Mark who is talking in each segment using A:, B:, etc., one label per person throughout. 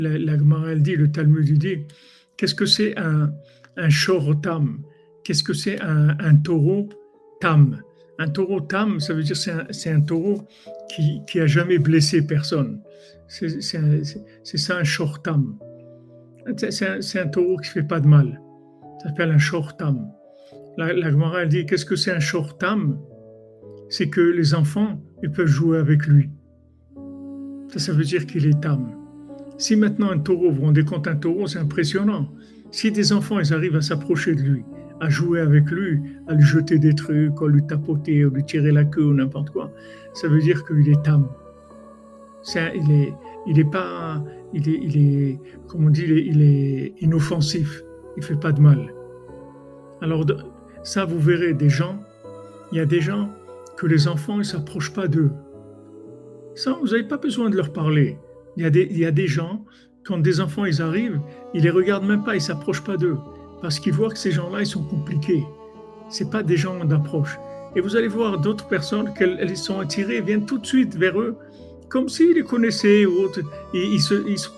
A: La Gemara, elle dit, le Talmud il dit, qu'est-ce que c'est un shor tam? Qu'est-ce que c'est un taureau tam? Un taureau tam, ça veut dire c'est un taureau qui a jamais blessé personne. C'est ça un shor tam. C'est un taureau qui fait pas de mal. Ça s'appelle un shor tam. La Gemara, elle dit, qu'est-ce que c'est un shor tam? C'est que les enfants, ils peuvent jouer avec lui. Ça veut dire qu'il est tam. Si maintenant un taureau, vous vous rendez compte, un taureau, c'est impressionnant. Si des enfants, ils arrivent à s'approcher de lui, à jouer avec lui, à lui jeter des trucs, à lui tapoter, à lui tirer la queue ou n'importe quoi, ça veut dire qu'il est tam. Il est, comme on dit, il est inoffensif. Il fait pas de mal. Alors, ça, vous verrez il y a des gens que les enfants, ils s'approchent pas d'eux. Ça, vous n'avez pas besoin de leur parler. Il y a des gens, quand des enfants ils arrivent, ils les regardent même pas, ils s'approchent pas d'eux, parce qu'ils voient que ces gens-là ils sont compliqués. C'est pas des gens d'approche. Et vous allez voir d'autres personnes qu'elles sont attirées, viennent tout de suite vers eux, comme s'ils les connaissaient ou autre,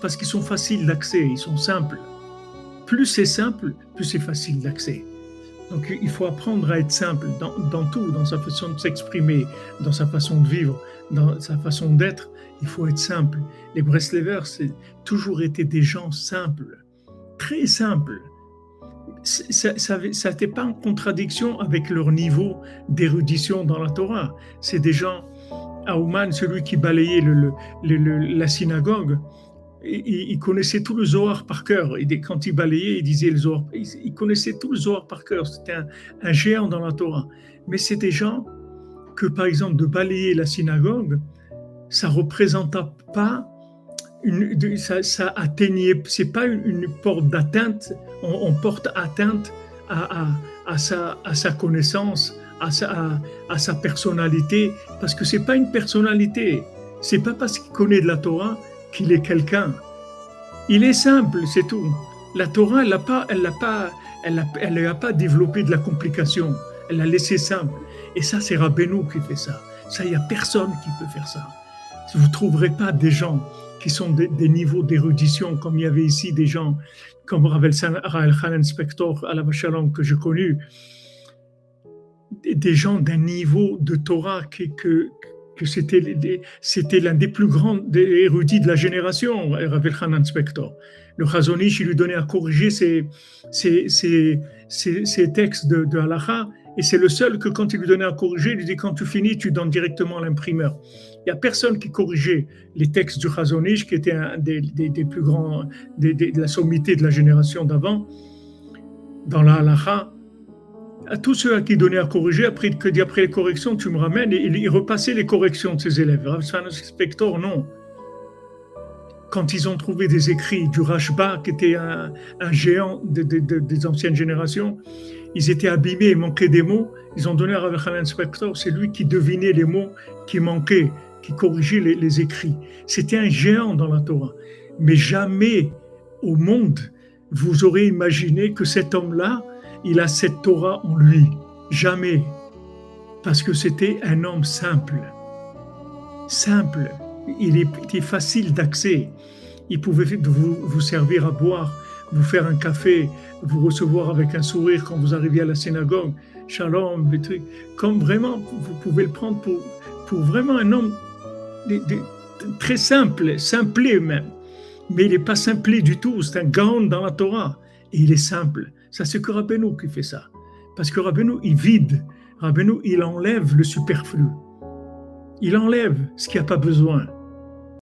A: parce qu'ils sont faciles d'accès, ils sont simples. Plus c'est simple, plus c'est facile d'accès. Donc il faut apprendre à être simple dans tout, dans sa façon de s'exprimer, dans sa façon de vivre, dans sa façon d'être. Il faut être simple. Les Breslevers, c'est toujours été des gens simples, très simples. Ça n'était pas en contradiction avec leur niveau d'érudition dans la Torah. C'est des gens, Auman, celui qui balayait la synagogue, il connaissait tout le Zohar par cœur. Et quand il balayait, il disait le Zohar. Il connaissait tout le Zohar par cœur. C'était un géant dans la Torah. Mais c'est des gens que, par exemple, de balayer la synagogue, ça représente pas ça atteignait, c'est pas une porte d'atteinte, on porte atteinte à sa connaissance, à sa personnalité, parce que c'est pas une personnalité, c'est pas parce qu'il connaît de la Torah qu'il est quelqu'un. Il est simple, c'est tout. La Torah, elle n'a pas développé de la complication, elle l'a laissé simple. Et ça, c'est Rabbeinu qui fait ça. Ça, il n'y a personne qui peut faire ça. Vous ne trouverez pas des gens qui sont des niveaux d'érudition, comme il y avait ici des gens comme Rav Elchanan Spector à la Shalom que j'ai connu, des gens d'un niveau de Torah que c'était l'un des plus grands érudits de la génération, Rav Elchanan Spector. Le Chazon Ish, il lui donnait à corriger ses textes de Halacha, et c'est le seul que quand il lui donnait à corriger, il lui dit quand tu finis, tu donnes directement à l'imprimeur. Il n'y a personne qui corrigeait les textes du Chazon Ish, qui était un des plus grands, de la sommité de la génération d'avant, dans la Halacha. À tous ceux à qui il donnait à corriger, après les corrections, tu me ramènes, et il repassait les corrections de ses élèves. Rav Spector, non. Quand ils ont trouvé des écrits du Rashba, qui était un géant des anciennes générations, ils étaient abîmés, il manquait des mots, ils ont donné à Rav Elchanan Spector, c'est lui qui devinait les mots qui manquaient, qui corrigeait les écrits. C'était un géant dans la Torah. Mais jamais au monde, vous aurez imaginé que cet homme-là, il a cette Torah en lui. Jamais. Parce que c'était un homme simple. Simple. Il était facile d'accès. Il pouvait vous servir à boire, vous faire un café, vous recevoir avec un sourire quand vous arriviez à la synagogue. Shalom, des trucs. Comme vraiment, vous pouvez le prendre pour vraiment un homme très simple, simplé même. Mais il n'est pas simplé du tout. C'est un gaon dans la Torah. Et il est simple. Ça, c'est que Rabbeinu qui fait ça. Parce que Rabbeinu, il vide. Rabbeinu, il enlève le superflu. Il enlève ce qu'il n'y a pas besoin.